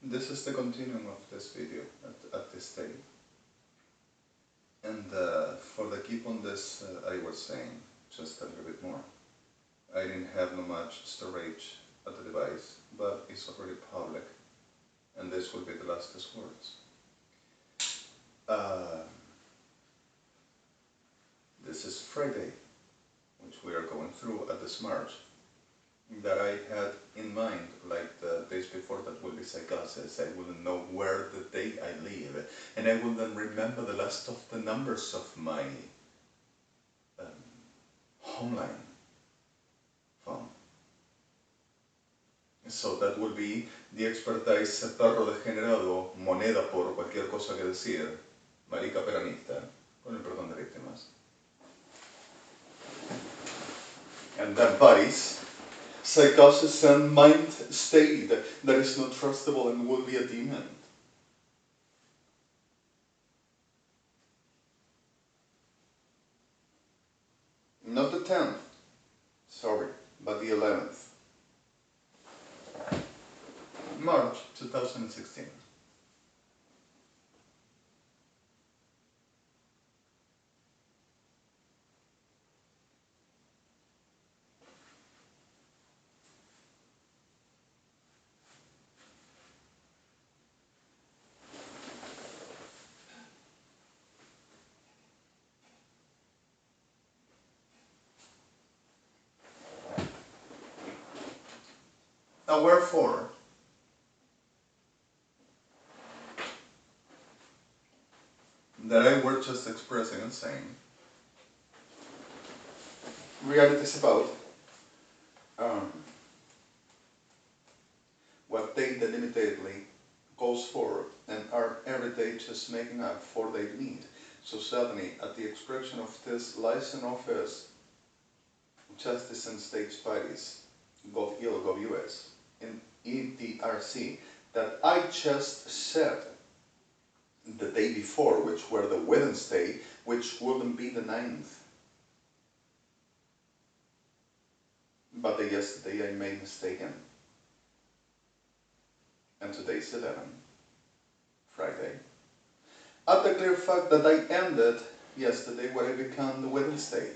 This is the continuum of this video at this stage. And for the keep on this, I was saying just a little bit more. I didn't have no much storage at the device, but it's already public, and this will be the last words. This is Friday, which we are going through at this March, that I had in mind, like the days before that will be psychosis. I wouldn't know where the day I live, and I will then remember the last of the numbers of my homeline phone. So that will be the expertise perro degenerado, moneda por cualquier cosa que decir, marica peronista, con el perdón de víctimas. And then bodies, psychosis and mind state that is not trustable and will be a demon. Not the 10th, sorry, but the 11th. March 2016. Now wherefore, that I were just expressing and saying, reality is about what they delimitedly goes for and are every day just making up for their need. So suddenly, at the expression of this license office, justice and state bodies, Gov.il, Gov.US, in EDRC, that I just said the day before, which were the Wednesday, which wouldn't be the 9th. But the yesterday I made mistaken. And today's 11, Friday. At the clear fact that I ended yesterday where I began the Wednesday.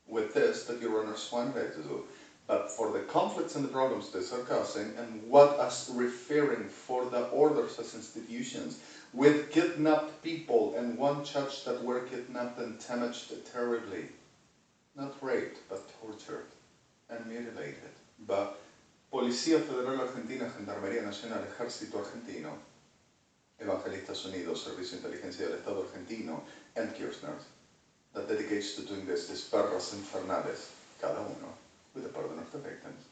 With this, that your honors wanted to do. But for the conflicts and the problems this are causing, and what as referring for the orders as institutions, with kidnapped people and one judge that were kidnapped and damaged terribly. Not raped, but tortured and mutilated. But Policía Federal Argentina, Gendarmería Nacional, Ejército Argentino, Evangelistas Unidos, Servicio de Inteligencia del Estado Argentino, and Kirchner's, that dedicates to doing this, these perras infernales, cada uno, with the pardon of the victims.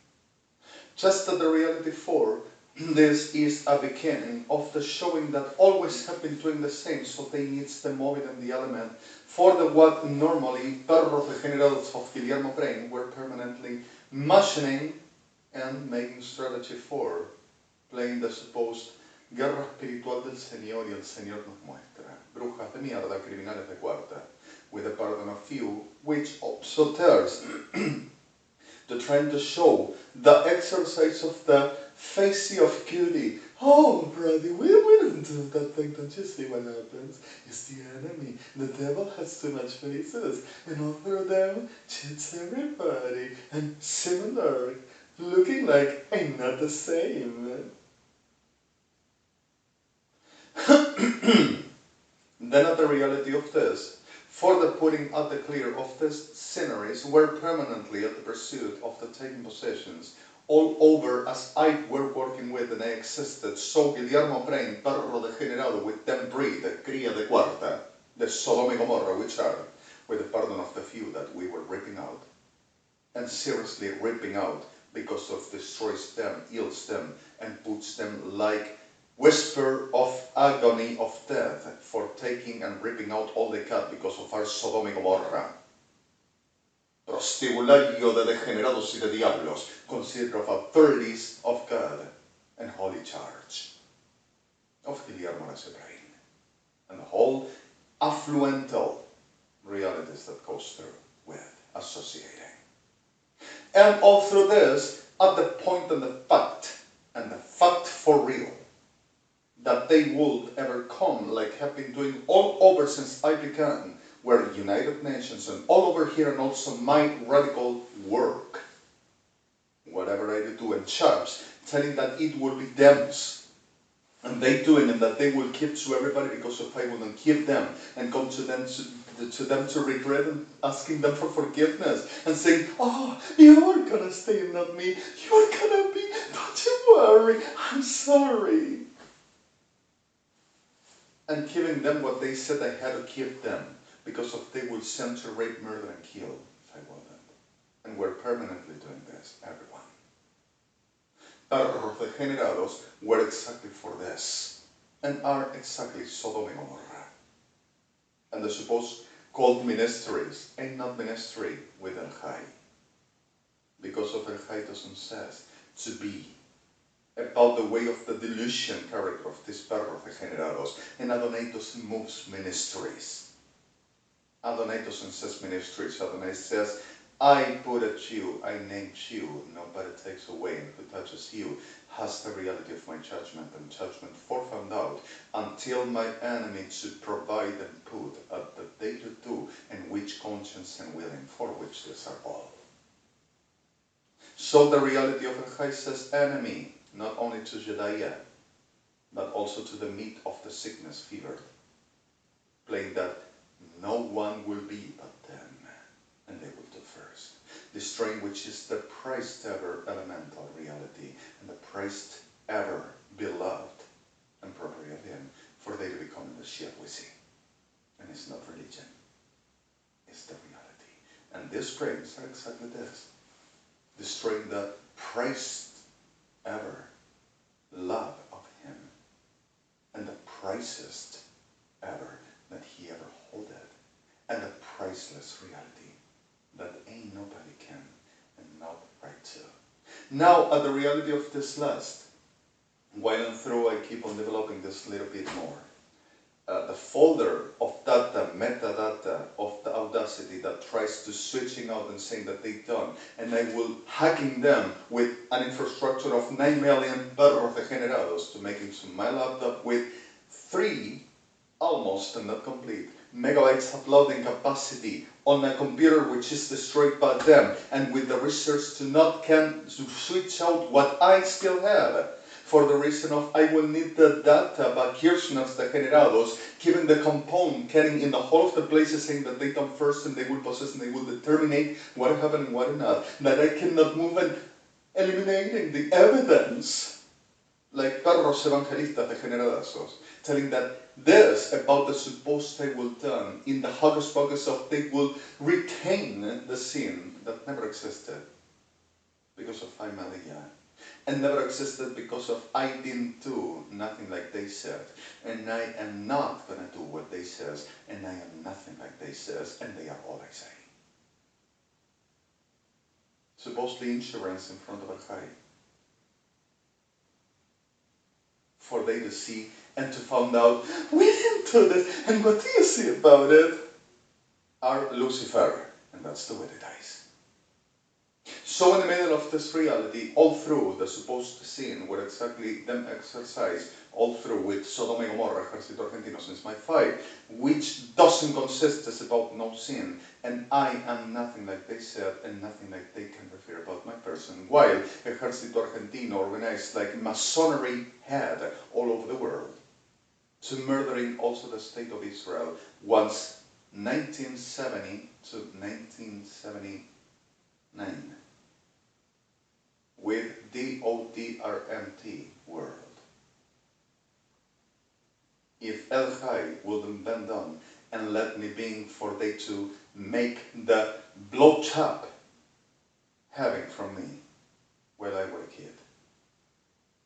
Just that the reality for this is a beginning of the showing that always have been doing the same, so they needs the mobile and the element for the what normally perros degenerados of Guillermo Brain were permanently machining and making strategy for, playing the supposed guerra espiritual del Señor y el Señor nos muestra, brujas de mierda, criminales de cuarta, with the pardon of few, which also tells to trying to show the exercise of the facey of cutie. Oh, brother, we don't do that thing, don't you see what happens? It's the enemy. The devil has too much faces, and all through them cheats everybody, and similar, looking like I'm not the same. Then at the reality of this, for the putting out the clear of these sceneries were permanently at the pursuit of the taking possessions all over as I were working with and I existed. So Guillermo Brain, perro degenerado with them breed, cría de cuarta, the Sodom-GOMORRAH, which are, with the pardon of the few that we were ripping out, and seriously ripping out because of destroys them, yields them, and puts them like whisper of agony of death for taking and ripping out all they cut because of our Sodom-GOMORRAH. Prostibulario de degenerados y de diablos, consider of authorities of God and holy charge of Guillermo's brain, and the whole affluental realities that goes through with associating. And all through this, at the point and the fact for real that they would ever come, like have been doing all over since I began, where the United Nations and all over here, and also my radical work, whatever I do in church, telling that it will be them's, and they doing, and that they will keep to everybody because if I will not give them and come to them to regret and asking them for forgiveness and saying, oh, you are gonna stay and not me, you are gonna be, don't you worry, I'm sorry. And giving them what they said I had to give them, because of they will censor, rape, murder, and kill if I want them. And we're permanently doing this, everyone. Perros degenerados were exactly for this, and are exactly Sodom-Gomorrah. And the supposed called ministries ain't not ministry with El Chai, because of El Chai doesn't says to be about the way of the delusion character of these perros degenerados, and Adonai doesn't move ministries. Adonai doesn't says ministries. Adonai says, I put at you, I named you, nobody takes away, and who touches you has the reality of my judgment, and judgment for found out, until my enemy to provide and put at the day to do, and which conscience and willing, for which these are all. So the reality of El Chai says enemy, not only to Jediah, but also to the meat of the sickness fevered, playing that no one will be but them, and they will do first. Destroying which is the prized ever elemental reality, and the prized ever beloved and property of him, for they to become the ship we see. And it's not religion, it's the reality. And these prayers are exactly this. Destroying the prized ever love of him, and the pricest ever that he ever holded, and the priceless reality that ain't nobody can and not right to. Now at the reality of this last, while and through I keep on developing this little bit more, the folder of data, metadata of the Audacity that tries to switching out and saying that they done, and I will hacking them with an infrastructure of 9 million perros degenerados to making to my laptop with 3 almost and not complete megabytes uploading capacity on a computer which is destroyed by them, and with the research to not can to switch out what I still have, for the reason of I will need the data by Kirchner's degenerados, given the component getting in the whole of the places saying that they come first and they will possess and they will determine what happened and what not, that I cannot move and eliminating the evidence, like perros evangelistas degenerados, telling that this about the supposed they will done in the hocus pocus of they will retain the sin that never existed because of Maria, and never existed because of I didn't do nothing like they said, and I am not gonna do what they says, and I am nothing like they says, and they are all I say. Supposedly insurance in front of a high, for they to see and to find out we didn't do this, and what do you see about it? Are Lucifer, and that's the way it dies. So in the middle of this reality, all through the supposed sin, where exactly them exercise, all through with Sodom and Gomorrah, Ejército Argentino since my fight, which doesn't consist is about no sin, and I am nothing like they said, and nothing like they can refer about my person, while Ejército Argentino organized like Masonry had all over the world, to murdering also the state of Israel, once 1970 to 1979. With DODRMT world. If El Chai wouldn't bend down and let me be for they to make the blowjob having from me while I were a kid.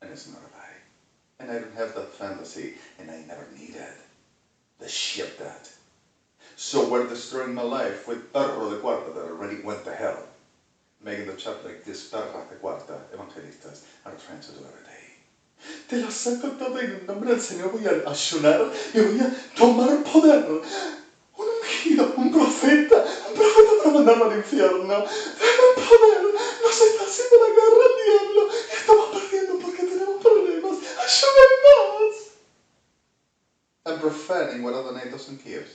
And it's not a lie. And I don't have that fantasy, and I never needed the shit that. So we're destroying my life with Perro de Cuarta that already went to hell. Making the chapter like this, perras de cuarta, evangelistas, are trying to do every day. Te la saco todo en el nombre del Señor, voy a ayunar y voy a tomar poder. Un ungido, un profeta para mandarlo al infierno. Dame poder, nos está haciendo la guerra al diablo y estamos perdiendo porque tenemos problemas. profaning what Adonai doesn't give.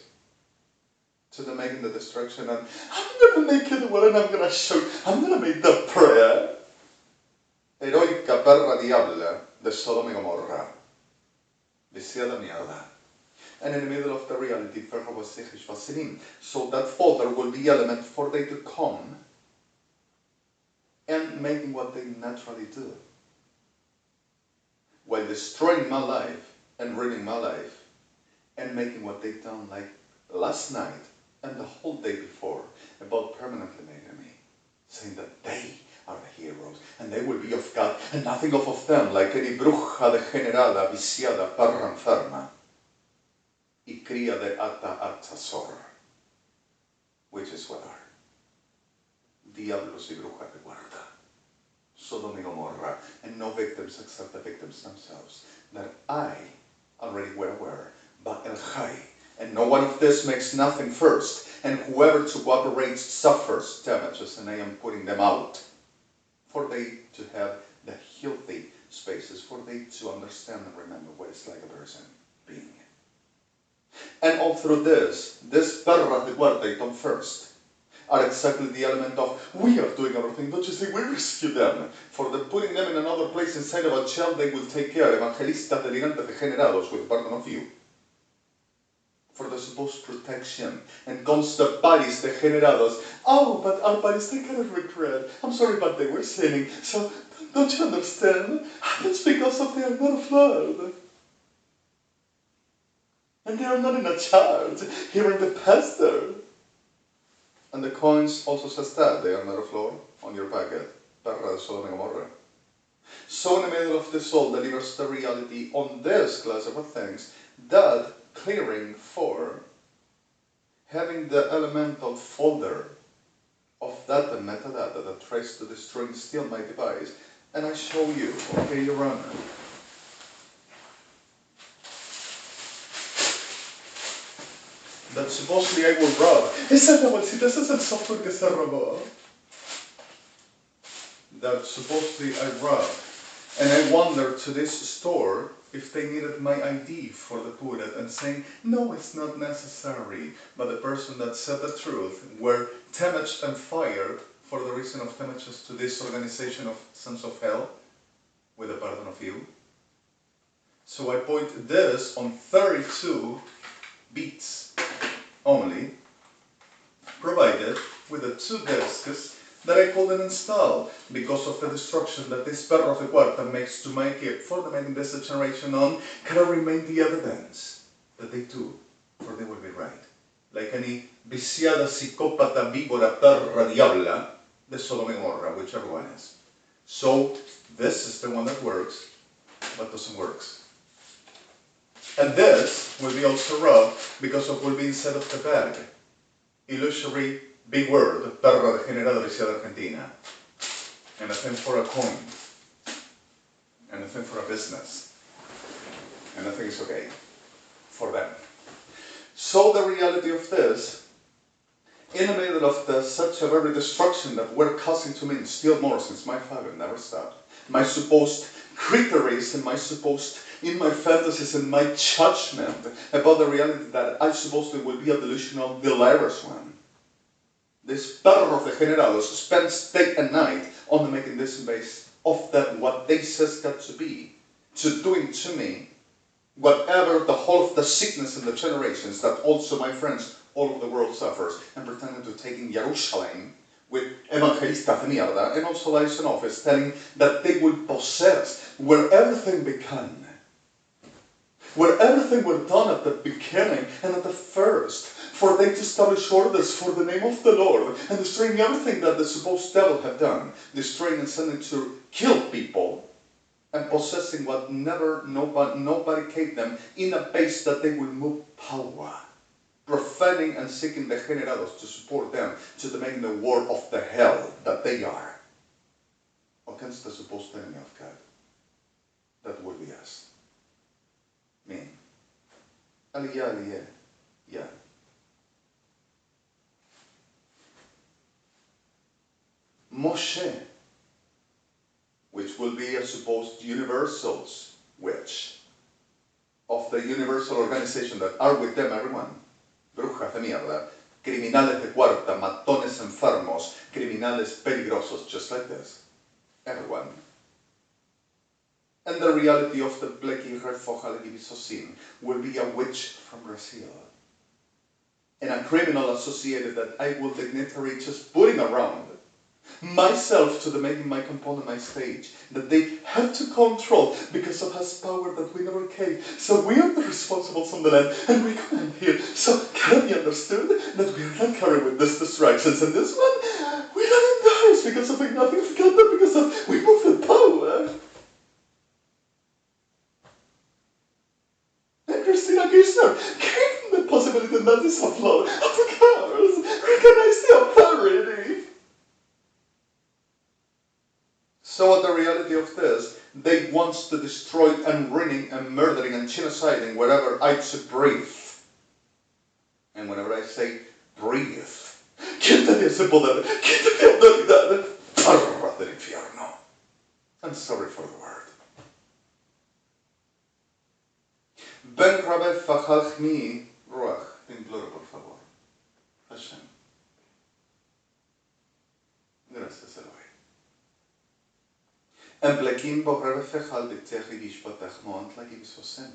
To the making the destruction, and I'm going to make it well, and I'm going to show, I'm going to make the prayer. Heroica perra diabla de Sodom-Gomorrah. Viciada mierda. And in the middle of the reality, so that folder will be element for they to come and making what they naturally do. While destroying my life and ruining my life and making what they done like last night and the whole day before about permanently making me, saying that they are the heroes and they will be of God and nothing of them, like any bruja degenerada, viciada, perra enferma y cría de ata atzazor, which is what are diablos y brujas de guarda, Sodom y Gomorrah, and no victims except the victims themselves, that I already were aware, but El Chai, and no one of this makes nothing first, and whoever to cooperates suffers damages, and I am putting them out, for they to have the healthy spaces, for they to understand and remember what it's like a person being. And all through this perras de guarda y come first, are exactly the element of, we are doing everything, don't you see, we rescue them. For the putting them in another place inside of a shell, they will take care, evangelistas delirantes degenerados, with pardon of you. For the supposed protection, and constant bodies degenerados. Oh, but our bodies, they cannot regret. I'm sorry, but they were sinning. So, don't you understand? It's because of they are not of love. And they are not in a charge. Here in the pastor. And the coins also says that. They are not of Lord on your packet. Perra de Sodom and Gomorrah. So in the middle of this all delivers the reality on this class of things that clearing for having the elemental folder of data, metadata that tries to destroy steal my device. And I show you, okay, Your Honor. That supposedly I will rob. Esa es la bolsita, ese es el software que se robó. That supposedly I rob. And I wonder to this store if they needed my ID for the Buddha and saying, no, it's not necessary. But the person that said the truth were damaged and fired for the reason of damages to this organization of Sons of Hell, with the pardon of you. So I point this on 32 beats only, provided with the 2 discs that I couldn't install because of the destruction that this perro de cuarta makes to my kit for the making this generation on, can I remain the evidence that they do, for they will be right. Like any viciada, psicópata, víbora, perra, diabla, de Sodom and Gomorrah, whichever one is. So, this is the one that works, but doesn't work. And this will be also robbed because of what will be inside of the bag. Illusory big word, perra degenerada viciada Argentina. And a thing for a coin. And a thing for a business. And I think it's okay for them. So the reality of this, in the middle of the such a very destruction that we're causing to me and still more since my father never stopped. My supposed criteries and my supposed in my fantasies and my judgment about the reality that I supposedly will be a delusional, delirious one. This perro degenerados spends day and night on making this base of that what they says got to be, to doing to me whatever the whole of the sickness and the generations that also my friends all over the world suffers, and pretending to take in Jerusalem with evangelistas de mierda, and also lies in office telling that they will possess where everything began. Where everything were done at the beginning and at the first, for they to establish orders for the name of the Lord, and destroying everything that the supposed devil had done, destroying and sending to kill people, and possessing what nobody gave them in a base that they will move power, profaning and seeking the generados to support them, to make the war of the hell that they are, against the supposed enemy of God. That will be us. Me. Aliyah. Yeah. Moshe, which will be a supposed universals, which of the universal organization that are with them, everyone. Brujas de mierda, criminales de cuarta, matones enfermos, criminales peligrosos, just like this. Everyone. And the reality of the Blackie Refoja Legivisosin will be a witch from Brazil. And a criminal associated that I will dignitary just putting around myself to the making my component my stage that they have to control because of his power that we never came. So we are the responsibles on the land and we come in here. So can it be understood that we are not carried with these distractions, and this one we don't embarrass because of nothing of God, but because of we move with power. And Christina Kirchner came from the possibility that is of love, of course, recognize the authority. So the reality of this, they want to destroy and ruining and murdering and genociding wherever I to breathe. And whenever I say breathe, quítate ese poder, quítate autoridad, parras del infierno. I'm sorry for the word. Ben Rabbe Fajalchmi Ruach, te imploro por favor. Hashem. Gracias, Elohim. En plekin bohrebe fechal dicteri gishpatech moant like ibisosen.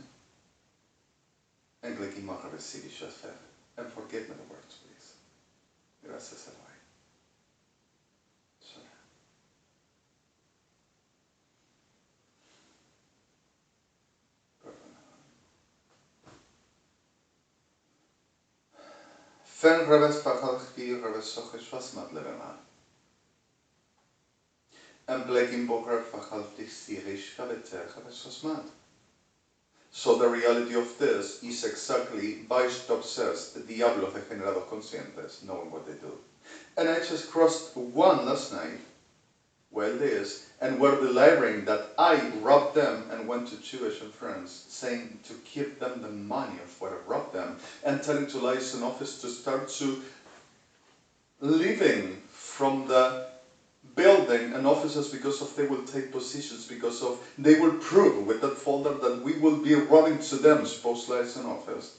En plekin bohrebe sidi shafef. And forgive me the words, please. Gracias, Elohim. Sorry. Fen rebes fachal chvi rebes sochish vasmat levema. En plekin bohrebe fachal dictirish kabeter rebes vasmat. So the reality of this is exactly, Vaishnava says, the diablo degenerados conscientes, knowing what they do. And I just crossed one last night, well this, and were delivering that I robbed them and went to Jewish and friends, saying to give them the money of what I robbed them, and telling to liaison office to start to leaving from the building and officers because of they will take positions, because of they will prove with that folder that we will be robbing to them, supposed liaison office,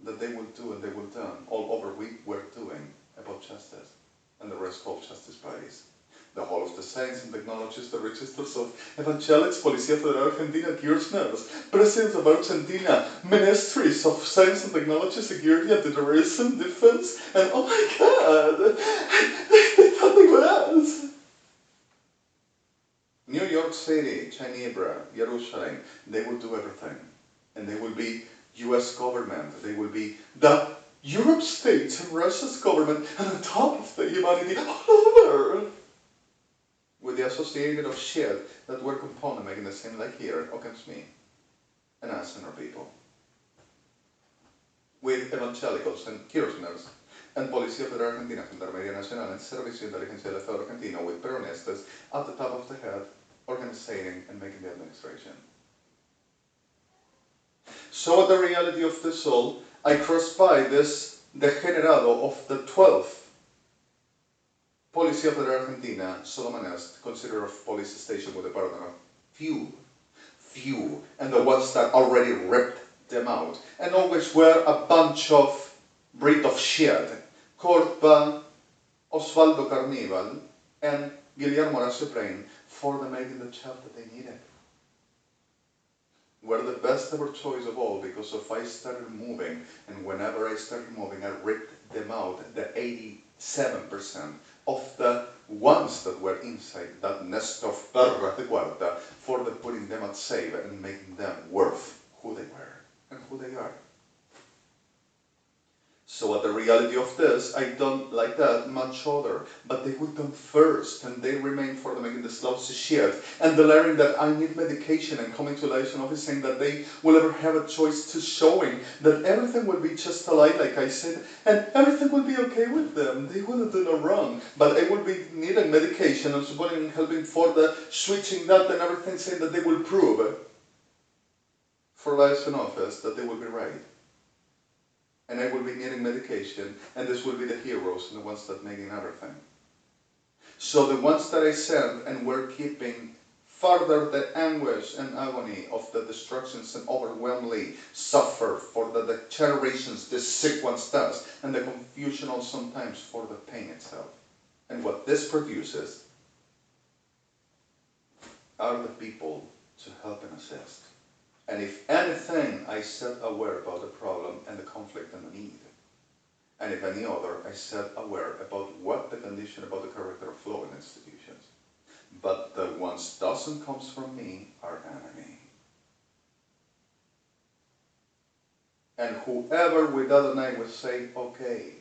that they will do and they will done all over we were doing about justice and the rest of justice bodies. The whole of the science and technologies, the registers of evangelics, Policía Federal Argentina, Kirchners, presidents of Argentina, ministries of science and technology, security, anti-terrorism, defense, and oh my God, they thought they were us. New York City, Geneva, Jerusalem, they will do everything. And they will be US government, they will be the Europe states and Russia's government, and on top of the humanity all over. With the associated of shit that we're component making the same like here against me and us and our people. With evangelicals and Kirchners and Policía Federal Argentina, Gendarmería Nacional and Servicio de Inteligencia del Estado Argentino with peronistas at the top of the head, organizing and making the administration. So the reality of this all, I crossed by this degenerado of the 12th Policía Federal Argentina, SODOM-GOMORRAH, consider a police station with a burden of few, and the ones that already ripped them out, and always were a bunch of breed of shit, called by Osvaldo Carnival and Guillermo Horacio for the making the job that they needed. Were the best ever choice of all, because if I started moving, and whenever I started moving, I ripped them out, the 87% of the ones that were inside that nest of perras de cuarta, for the putting them at safe and making them worth who they were and who they are. So at the reality of this, I don't like that much other, but they would come first, and they remain for the making this lousy shit, and the learning that I need medication and coming to liaison office saying that they will ever have a choice to showing that everything will be just a lie, like I said, and everything will be okay with them. They wouldn't do no wrong, but I will be needing medication and supporting and helping for the switching that and everything, saying that they will prove for liaison office that they will be right. And I will be needing medication, and this will be the heroes and the ones that making everything. So the ones that I sent and were keeping further the anguish and agony of the destructions and overwhelmingly suffer for the degenerations this sequence does, and the confusion also sometimes for the pain itself. And what this produces are the people to help and assist. And if anything, I set aware about the problem and the conflict and the need. And if any other, I set aware about what the condition about the character of flow in institutions. But the ones doesn't comes from me are enemy. And whoever without an eye will say, okay,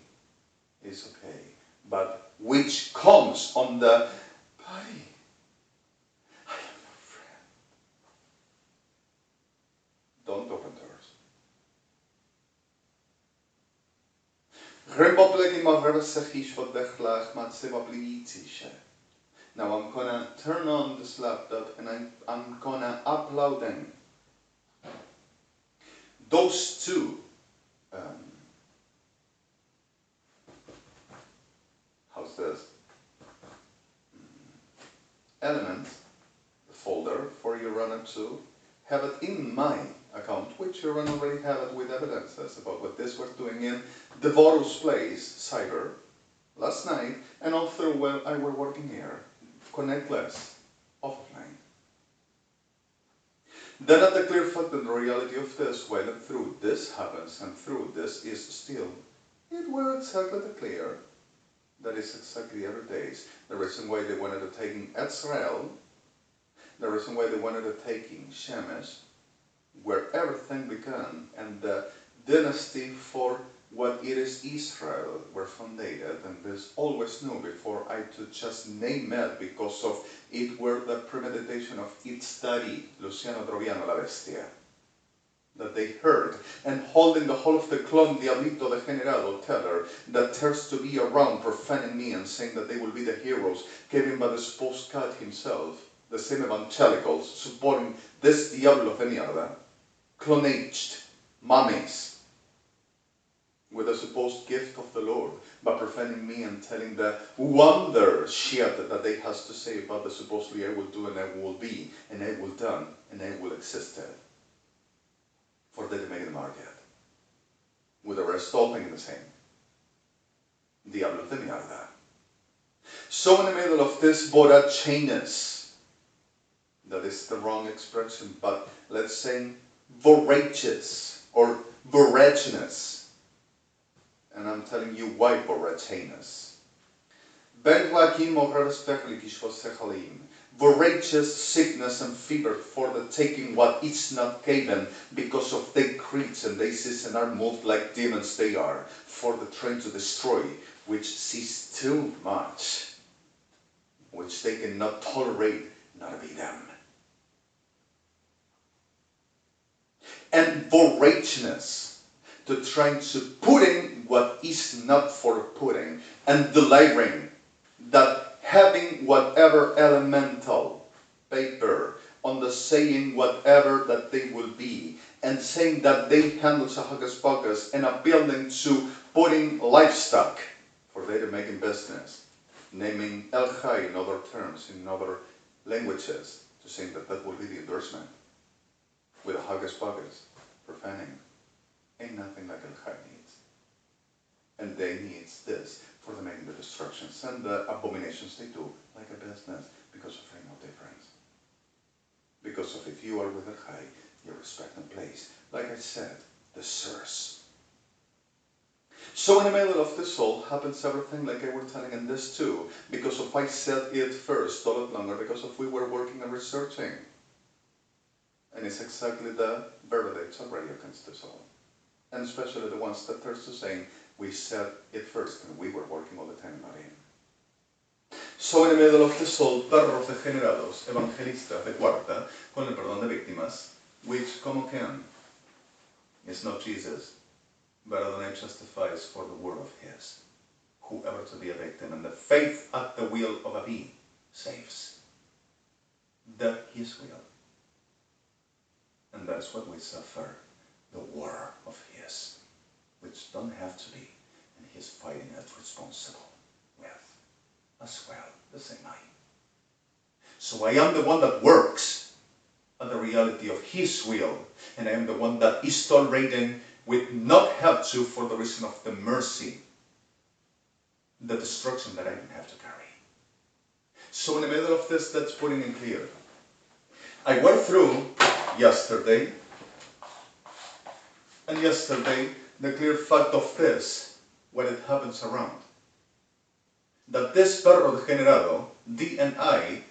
is okay. But which comes on the body, I am your friend. Don't open doors. Now I'm gonna turn on this laptop and I'm gonna upload them. Those two how's this? Elements, the folder for your runner 2, have it in my account, which your runner already have it with evidences about what this was doing in Devorus Place, Cyber, last night, and all through while I were working here, connectless, offline. Then at the clear fact that the reality of this, while and through this happens, and through this is still, it were exactly the clear. That is exactly every day. The reason why they wanted to take in Israel, the reason why they wanted to take in Shemesh, where everything began, and the dynasty for what it is Israel were foundated, and this always knew before I could just name it because of it were the premeditation of its study, Luciano Troviano La Bestia, that they heard, and holding the whole of the clone Diablito de General Teller that dares to be around profaning me and saying that they will be the heroes, given by the supposed God himself, the same evangelicals supporting this Diablo de Mierda, clone-aged mummies, with a supposed gift of the Lord, by profaning me and telling the wonder shit that they has to say about the supposedly I will do and I will be, and I will done, and I will exist for them to make the market. With the rest all being the same. Diablo de mierda. So in the middle of this borrachenes, that is the wrong expression, but let's say voracious or voraginous. And I'm telling you why voraginous. Voracious sickness and fever for the taking what is not given, because of their creeds and they sees and are moved like demons they are, for the train to destroy, which sees too much, which they cannot tolerate, not be them. And voracious, to trying to put in what is not for putting, and delivering that having whatever elemental paper on the saying whatever that they will be, and saying that they handle a hocus pocus and appealing to putting livestock for they to make in business, naming El Chai in other terms, in other languages, to saying that that will be the endorsement with a hocus pocus, profaning. Ain't nothing like El Chai needs. And they needs this for the making the destructions and the abominations they do like a business, because of ain't no difference. Because of if you are with El Chai, you respect and place. Like I said, the source. So in the middle of this all happens everything like I were telling in this too, because of I said it first, a lot longer, because of we were working and researching. And it's exactly the verdict already against this all. And especially the ones that thirst to saying, we said it first, and we were working all the time not in. So in the middle of this all, perros degenerados, evangelistas de cuarta, con el perdón de víctimas, which, como can, is not Jesus, but Adonai justifies for the word of his, whoever to be a victim, and the faith at the will of Abi saves. That his will. And that's what we suffer, the war of his, which don't have to be, and he's fighting it responsible with, as well, the same eye. So I am the one that works at the reality of His will, and I am the one that is tolerating with not have to for the reason of the mercy, the destruction that I don't have to carry. So in the middle of this, let's put it in clear. I went through yesterday, and yesterday, the clear fact of this, what it happens around. That this perro degenerado, DNI,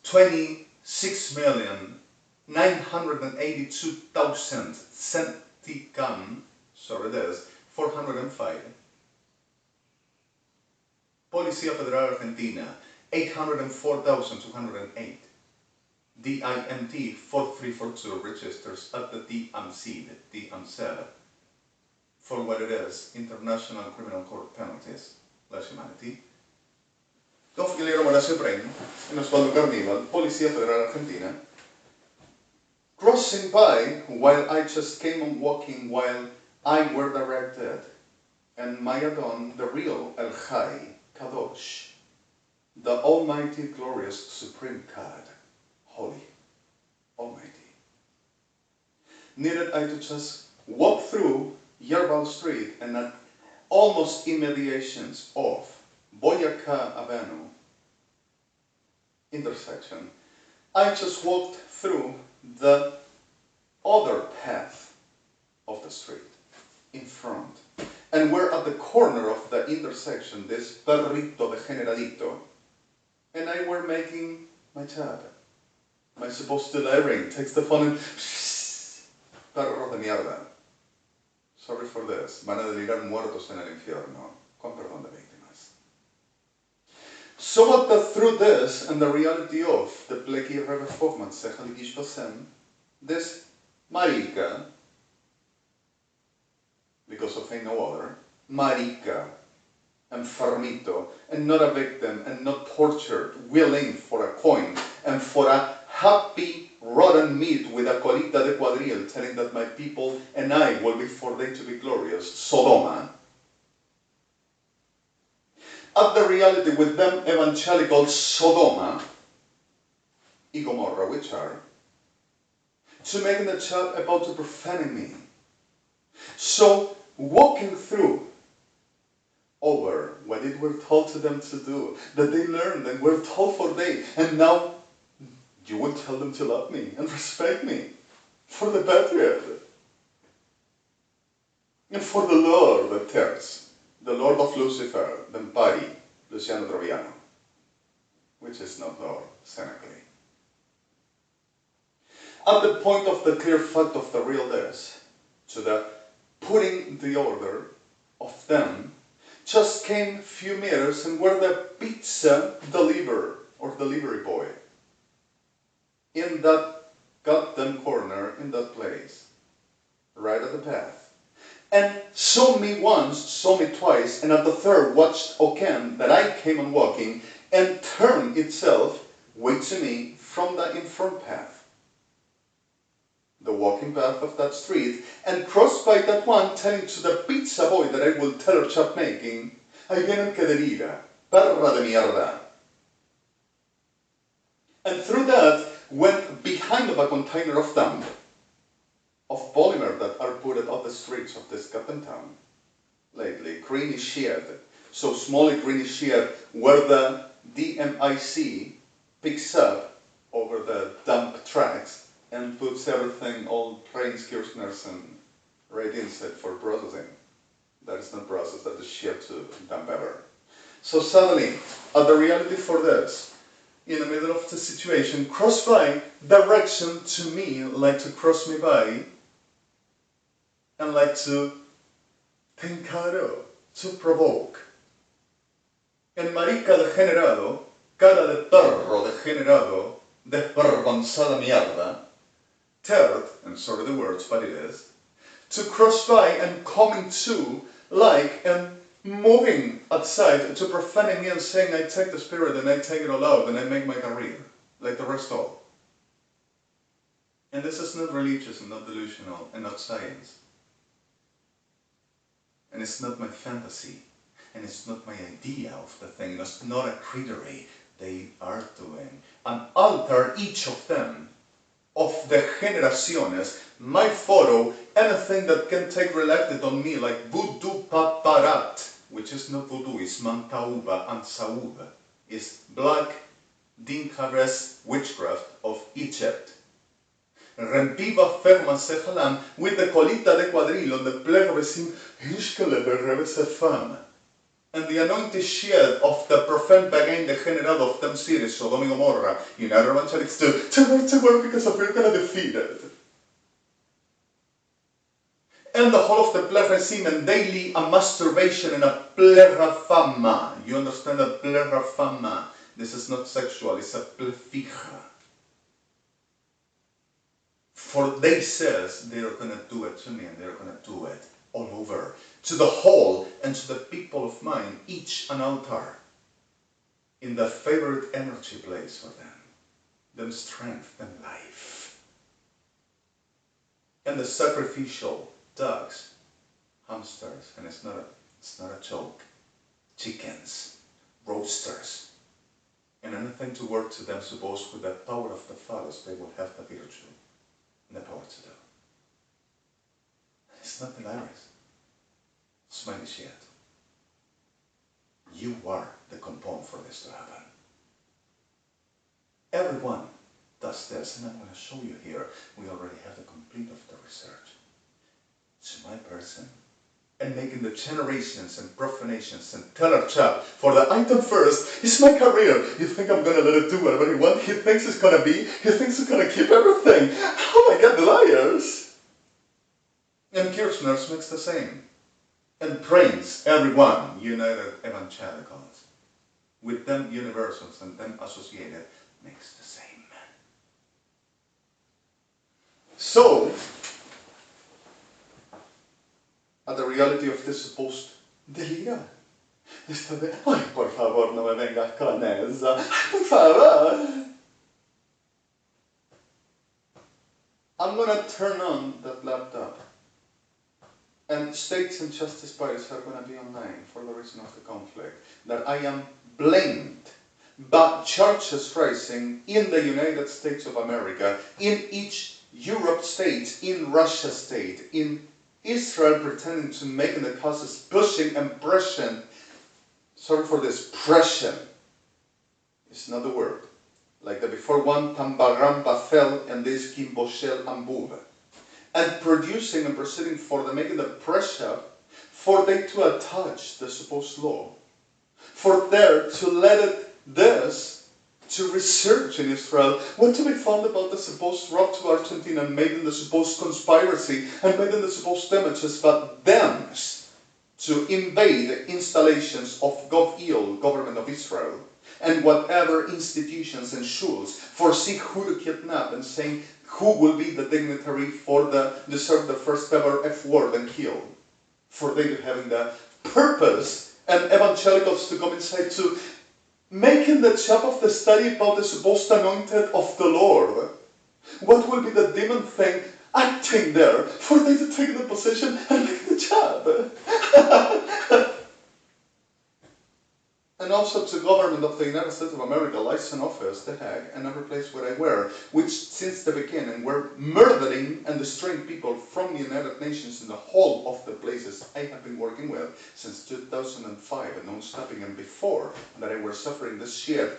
26,982,000 centicam, sorry, this 405. Policía Federal Argentina, 804,208. DIMT 4342 registers at the DMC, the DMC, for what it is, International Criminal Court Penalties, less humanity. Configuramos PREIN'S, in Osvaldo Carnival, Policía Federal Argentina, crossing by while I just came on walking while I were directed, and Mayadon, the real El Chai, Kadosh, the Almighty, Glorious, Supreme God, Holy, Almighty. Needed I to just walk through Yerbal Street and at almost immediations of Boyacá Avenue intersection, I just walked through the other path of the street in front. And we're at the corner of the intersection, this perrito degeneradito, and I were making my job. Am I supposed to delivering? Takes the phone and perro de mierda. Sorry for this. Van a delirar muertos en el infierno. Con perdón de víctimas. So what the through this and the reality of the pleki Rebbe Fogman Sechel Gishvasem, this marica, because of ain't no other, marica, enfermito, and not a victim, and not tortured, willing for a coin, and for a happy rotten meat with a colita de quadrille, telling that my people and I will be for they to be glorious, Sodoma. At the reality with them evangelical Sodoma, and Gomorrah, which are, to making the chat about to profaning me. So, walking through over what it were told to them to do, that they learned and were told for they, and now you will tell them to love me and respect me for the patriot and for the Lord that tears, the Lord of Lucifer, the Pari, Luciano Troviano, which is not Lord, cynically. At the point of the clear fact of the real this, to the putting the order of them, just came few meters and were the pizza deliverer or delivery boy in that goddamn corner, in that place, right at the path. And saw me once, saw me twice, and at the third watched again that I came on walking and turned itself way to me from the in front path, the walking path of that street, and crossed by that one, telling to the pizza boy that I will tell her chat making, "Ahí vienen que delira, perra de mierda." And through that, went behind of a container of dump, of polymer that are put on the streets of this goddamn town lately, greenish shed, so small greenish shed where the DMIC picks up over the dump tracks and puts everything, all PREIN'S, Kirchners, and right inside for processing. That is not processed, that is shit to dump ever. So suddenly, at the reality for this, in the middle of the situation, cross by, direction to me, like to cross me by, and like to tencaro, to provoke. En marica degenerado, cara de perro degenerado, desvergonzada mierda, third, and sorry the words, but it is, to cross by and coming to, like, and moving outside to profaning me and saying I take the spirit and I take it all out and I make my career, like the rest all. And this is not religious and not delusional and not science. And it's not my fantasy. And it's not my idea of the thing. It's not a creedery. they are doing, and alter each of them, of the generaciones, my photo, anything that can take related on me, like voodoo paparat, which is not voodoo, it's mantauba and sauba, is black Dinka race witchcraft of Egypt. Rempiva ferma sejalam with the colita de quadril on the plegrosim hishkele de revese femme. And the anointed shield of the profane bagain degenerado of them series, Sodom-GOMORRAH, in other evangelics to work because we're going to defeat it. And the whole of the plera semen daily a masturbation and a plera fama. You understand a plera fama? This is not sexual, it's a plefija. For they says they are going to do it to me, and they're going to do it all over. To the whole and to the people of mine, each an altar in the favorite energy place for them strength and life. And the sacrificial dogs, hamsters, and it's not a joke, chickens, roasters, and anything to work to them, suppose with the power of the phallus, they will have the virtue and the power to do. It's not delirious. Smiley shit. You are the compound for this to happen. Everyone does this, and I'm going to show you here. We already have the complete of the research. To my person, and making the generations and profanations and teller chap for the item first is my career. You think I'm going to let it do whatever he wants? He thinks it's going to be. He thinks it's going to keep everything. Oh my God, the liars! And Kirchner's makes the same. And PREIN'S, everyone, United Evangelicals, with them universals and them associated, makes the same. So, at the reality of this supposed delira, esta de, ay, por favor, no me vengas con eso, por favor. I'm going to turn on that laptop. And states and justice parties are going to be online for the reason of the conflict. That I am blamed, but charges rising in the United States of America, in each Europe state, in Russia state, in Israel pretending to make the causes, pushing and pressing. Sorry for this, pression. It's not the word. Like the before one, Tambaram Bafel, and this Kimboshel Ambuva. And producing and proceeding for the making the pressure for they to attach the supposed law, for there to let it this to research in Israel what to be found about the supposed route to Argentina, and made in the supposed conspiracy and made in the supposed damages, but them to invade the installations of GovEL, government of Israel, and whatever institutions and shuls, foresee who to kidnap and saying who will be the dignitary for the deserve the first ever F word and kill. For they having the purpose and evangelicals to come inside to making the job of the study about the supposed anointed of the Lord. What will be the demon thing acting there for they to take the position and make the job? And also to government of the United States of America, license office, The Hague, and every place where I were, which since the beginning were murdering and destroying people from the United Nations in the whole of the places I have been working with since 2005 and non-stopping, and before that I were suffering this shit,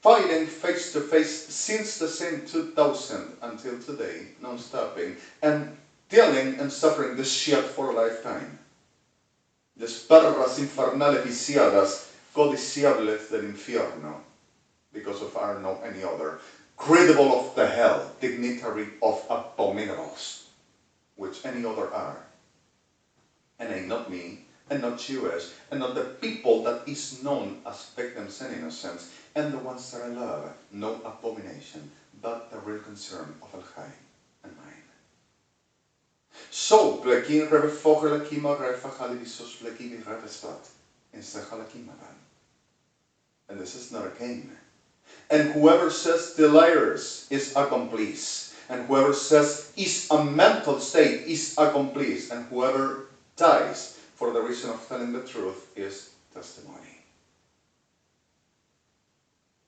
fighting face to face since the same 2000 until today, non-stopping, and dealing and suffering this shit for a lifetime. These perras infernales viciadas, codiciables del infierno, because of our no any other, credible of the hell, dignitary of abominables, which any other are, and ain't not me, and not Jewish, and not the people that is known as victims and innocents, and the ones that I love, no abomination, but the real concern of El Chai and mine. So, plekin rebe fogel kima refachali visos plekin revespat. And this is not a game. And whoever says delirers is accomplice. And whoever says is a mental state is accomplice. And whoever dies for the reason of telling the truth is testimony.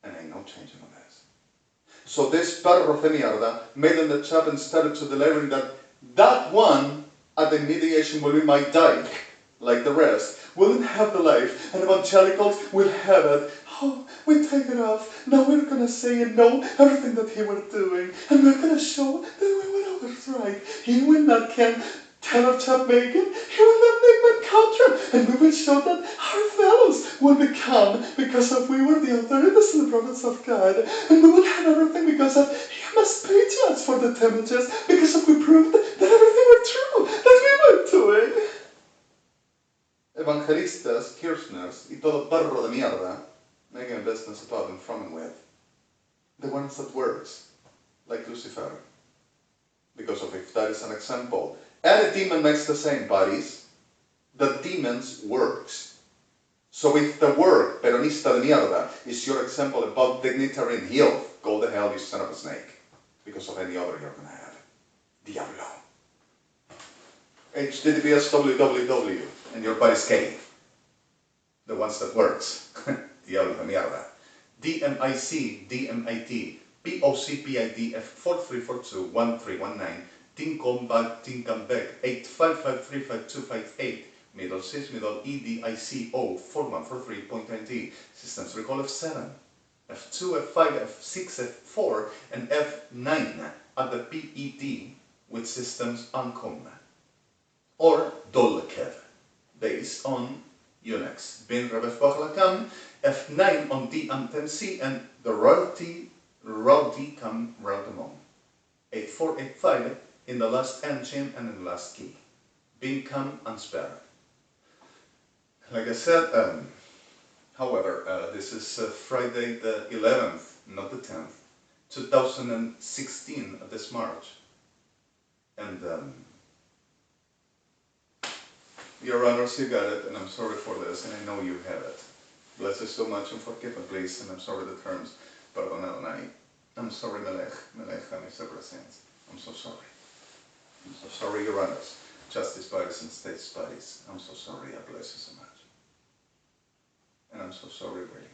And no changing on this. So this perro de mierda made in the chat and started to delivering that one at the mediation where we might die, like the rest, wouldn't have the life, and evangelicals will have it. Oh, we take it off. Now we're going to say and know everything that he was doing, and we're going to show that we were always right. He will not can tell of Chap Megan, he will not make that contra, and we will show that our fellows will become, because of we were the authorities in the prophets of God, and we will have everything because of he must pay to us for the damages, because of we proved that everything was true, that we were doing. Evangelistas, Kirchners, y todo perro de mierda, making a business about and from and with. The ones that works, like Lucifer. Because of if that is an example. Any demon makes the same bodies, the demon's works. So if the work, peronista de mierda, is your example about dignitary and health, go the hell, you son of a snake. Because of any other you're going to have. Diablo. HTTPS www, and your body's K. The ones that works. Diablo de mierda. DMIC, DMIT, POCPIDF 43421319, Tinkombag, Tinkambeck 855355258, Middle Sys, Middle EDICO 4143.20, Systems Recall F7, F2, F5, F6, F4, and F9 at the PED with Systems Uncom, or DOLKEV, based on Unix, bin Rebef Bachlakam, F9 on D and 10C, and the royalty come Routamon. 8485 in the last engine and in the last key. Bin come unspared. Like I said, however, this is Friday the 11th, not the 10th, 2016, this March. And Your Honors, you got it, and I'm sorry for this, and I know you have it. Bless you so much and forgive me, please, and I'm sorry the terms. Perdonadme. I'm sorry, Melech. Melech, I'm so sorry. I'm so sorry, Your Honors. Justice bodies and state bodies. I'm so sorry. I bless you so much. And I'm so sorry, really.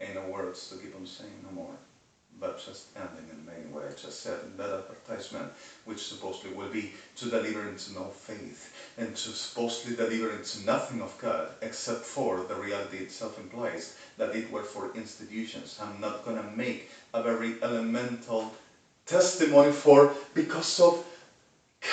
Ain't no words to keep on saying no more. But just ending in the main way I just said in that advertisement, which supposedly will be to deliver into no faith, and to supposedly deliver into nothing of God, except for the reality itself implies that it were for institutions. I'm not going to make a very elemental testimony for, because of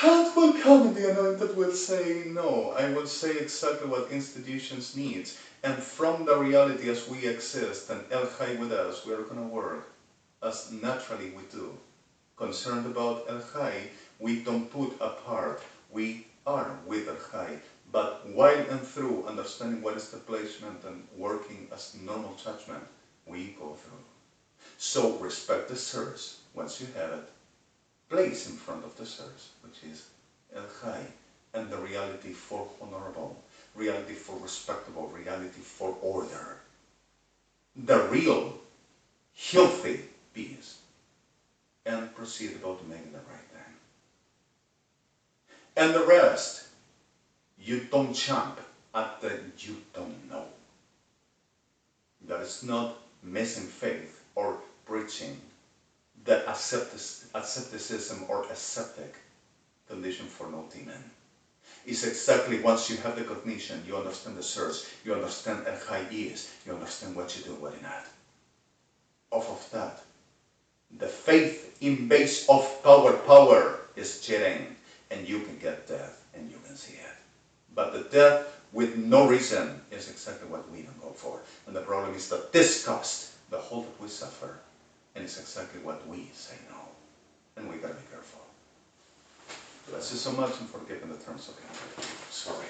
God will come and the anointed will say no. I will say exactly what institutions need, and from the reality as we exist and El Chai with us, we are going to work as naturally we do. Concerned about El Chai, we don't put apart. We are with El Chai. But while and through understanding what is the placement and working as normal judgment, we go through. So respect the source. Once you have it, place in front of the source, which is El Chai, and the reality for honorable, reality for respectable, reality for order. The real, healthy peace, and proceed about making the right thing. And the rest, you don't jump at the you don't know. That is not missing faith or preaching the asceticism or ascetic condition for no demon. It's exactly once you have the cognition, you understand the source, you understand El Chai is, you understand what you do, what you not. Off of that, the faith in base of power is cheating, and you can get death and you can see it. But the death with no reason is exactly what we don't go for. And the problem is that this cost the whole that we suffer, and it's exactly what we say no. And we gotta be careful. Bless you so much and forgive in the terms of God. Sorry.